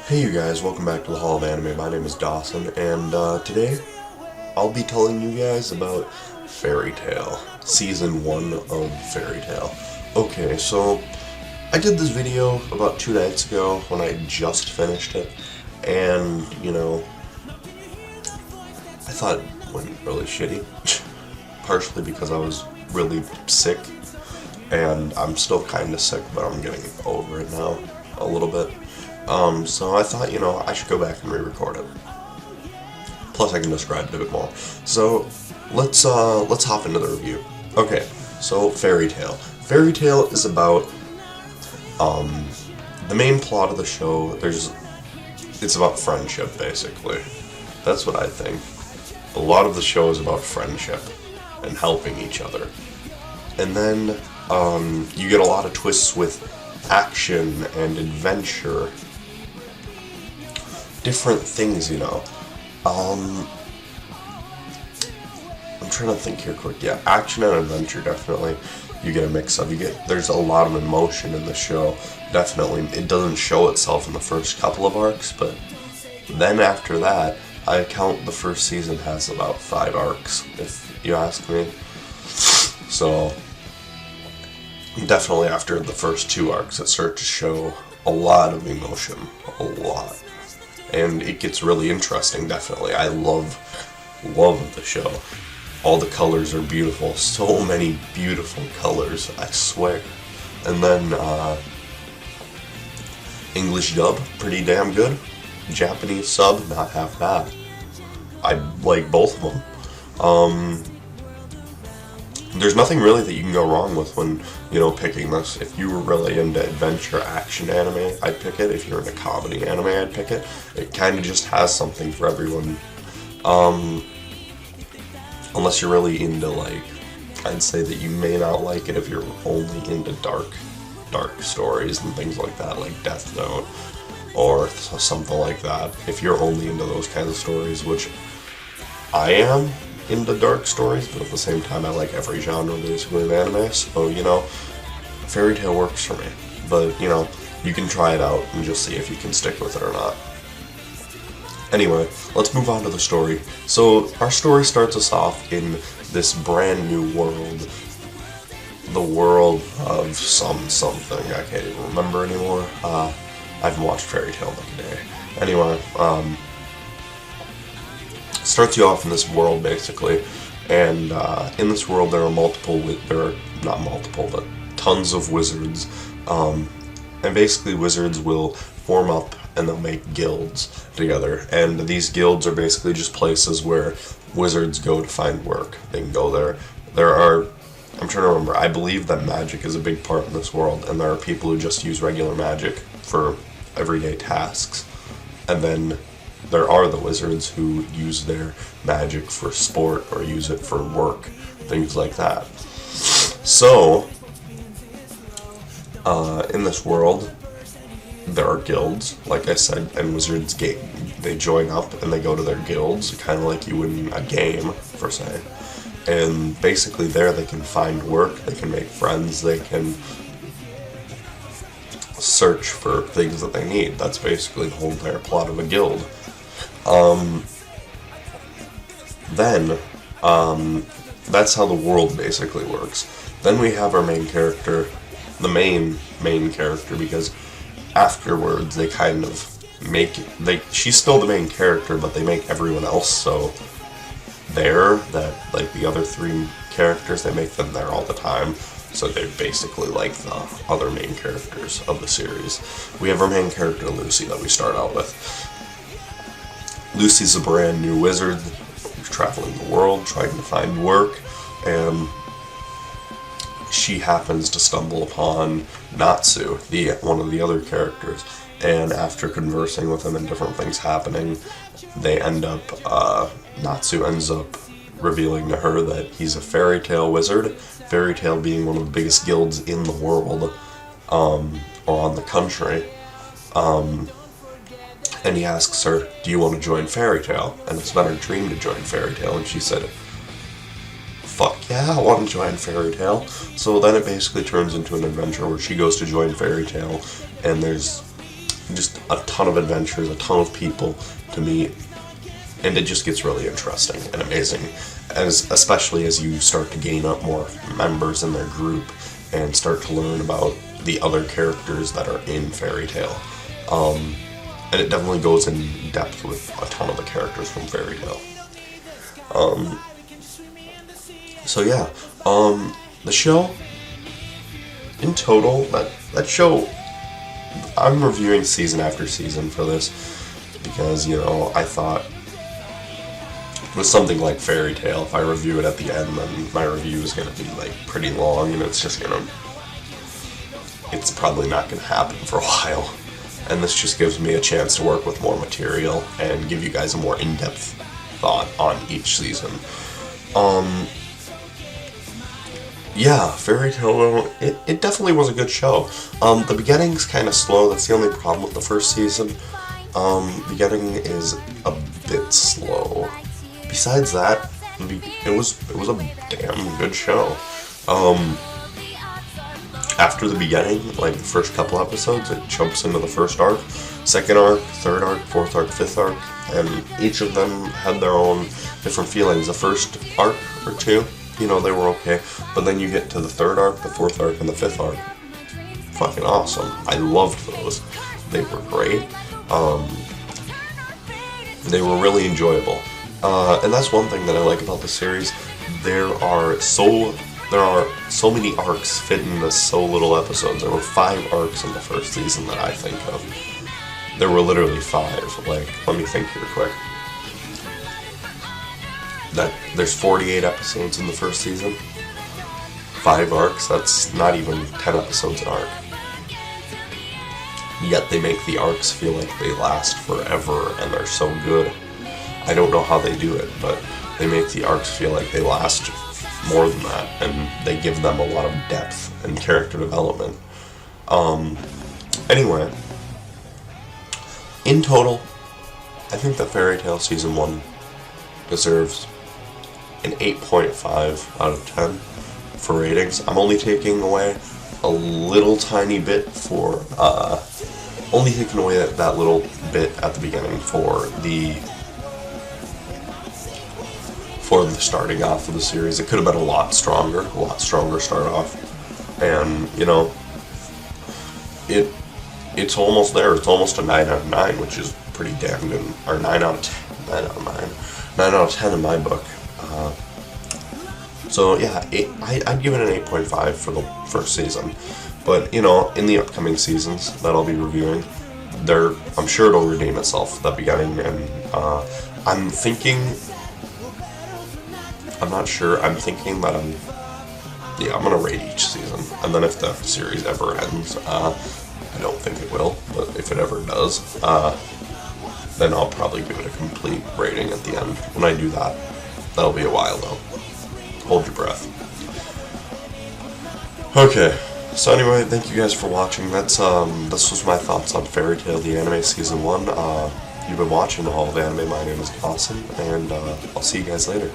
Hey you guys, welcome back to the Hall of Anime. My name is Dawson, and today I'll be telling you guys about Fairy Tail, Season 1 of Fairy Tail. Okay, so I did this video about 2 nights ago when I just finished it, and, I thought it went really shitty, partially because I was really sick, and I'm still kinda sick, but I'm getting over it now, a little bit. So I thought, I should go back and re-record it. Plus I can describe it a bit more. So, let's hop into the review. Okay, so Fairy Tail. Fairy Tail is about, the main plot of the show, it's about friendship, basically. That's what I think. A lot of the show is about friendship and helping each other. And then, you get a lot of twists with action and adventure. Different things, I'm trying to think here quick. Yeah, action and adventure, definitely. You get a mix of. There's a lot of emotion in the show. Definitely, it doesn't show itself in the first couple of arcs, but then after that, I count the first season has about 5 arcs, if you ask me. So, definitely after the first 2 arcs, it starts to show a lot of emotion. A lot. And it gets really interesting, definitely. I love the show. All the colors are beautiful. So many beautiful colors, I swear. And then, English dub, pretty damn good. Japanese sub, not half bad. I like both of them. There's nothing really that you can go wrong with when, picking this. If you were really into adventure action anime, I'd pick it. If you're into comedy anime, I'd pick it. It kind of just has something for everyone. Unless you're really into, I'd say that you may not like it if you're only into dark stories and things like that, like Death Note, or something like that. If you're only into those kinds of stories, which I am, into dark stories, but at the same time I like every genre basically of anime, so Fairy Tail works for me. But you can try it out and just see if you can stick with it or not. Anyway, let's move on to the story. So our story starts us off in this brand new world. The world of something. I can't even remember anymore. I haven't watched Fairy Tail in like a day. Anyway, starts you off in this world, basically, and in this world there are not multiple, but tons of wizards, and basically wizards will form up and they'll make guilds together, and these guilds are basically just places where wizards go to find work. They can go there. I'm trying to remember, I believe that magic is a big part in this world, and there are people who just use regular magic for everyday tasks, and then there are the wizards who use their magic for sport or use it for work, things like that. So, in this world, there are guilds, like I said, and wizards they join up and they go to their guilds, kind of like you would in a game, per se. And basically there they can find work, they can make friends, they can search for things that they need. That's basically the whole entire plot of a guild. That's how the world basically works. Then we have our main character, the main character, because afterwards they kind of she's still the main character, but they make everyone else so the other 3 characters, they make them there all the time. So they're basically like the other main characters of the series. We have our main character, Lucy, that we start out with. Lucy's a brand new wizard who's traveling the world trying to find work, and she happens to stumble upon Natsu, one of the other characters, and after conversing with him and different things happening, Natsu ends up revealing to her that he's a Fairy Tail wizard, Fairy Tail being one of the biggest guilds in the world, or on the country. And he asks her, do you want to join Fairy Tail? And it's been her dream to join Fairy Tail, and she said, fuck yeah, I want to join Fairy Tail. So then it basically turns into an adventure where she goes to join Fairy Tail, and there's just a ton of adventures, a ton of people to meet, and it just gets really interesting and amazing, especially as you start to gain up more members in their group and start to learn about the other characters that are in Fairy Tail. And it definitely goes in depth with a ton of the characters from Fairy Tail. So yeah, the show, in total, that show, I'm reviewing season after season for this, because, you know, I thought with something like Fairy Tail, if I review it at the end, then my review is going to be, like, pretty long, and it's probably not going to happen for a while. And this just gives me a chance to work with more material and give you guys a more in-depth thought on each season. Yeah, Fairy Tail, though, it definitely was a good show. The beginning's kind of slow. That's the only problem with the first season. Beginning is a bit slow. Besides that, it was a damn good show. After the beginning, like the first couple episodes, it jumps into the first arc, second arc, third arc, fourth arc, fifth arc, and each of them had their own different feelings. The first arc or two, you know, they were okay, but then you get to the third arc, the fourth arc, and the fifth arc. Fucking awesome. I loved those. They were great. They were really enjoyable. And that's one thing that I like about the series. There are so many arcs fit into so little episodes. There were 5 arcs in the first season that I think of. There were literally 5. Like, let me think here quick. There's 48 episodes in the first season. 5 arcs, that's not even 10 episodes an arc. Yet they make the arcs feel like they last forever, and they're so good. I don't know how they do it, but they make the arcs feel like they last more than that, and they give them a lot of depth and character development. Anyway, in total, I think that Fairy Tail Season 1 deserves an 8.5 out of 10 for ratings. I'm only taking away a little tiny bit for, only taking away that little bit at the beginning for the starting off of the series. It could have been a lot stronger start off, and, you know, it's almost there. It's almost a 9 out of 9, which is pretty damn good, or 9 out of 10 in my book. So yeah, I'd give it an 8.5 for the first season, but, you know, in the upcoming seasons that I'll be reviewing, I'm sure it'll redeem itself, the beginning, and I'm thinking that I'm gonna rate each season, and then if the series ever ends, I don't think it will, but if it ever does, then I'll probably give it a complete rating at the end. When I do that, that'll be a while though. Hold your breath. Okay, so anyway, thank you guys for watching. This was my thoughts on Fairy Tail, the anime season 1. You've been watching All of Anime. My name is Dawson, and I'll see you guys later.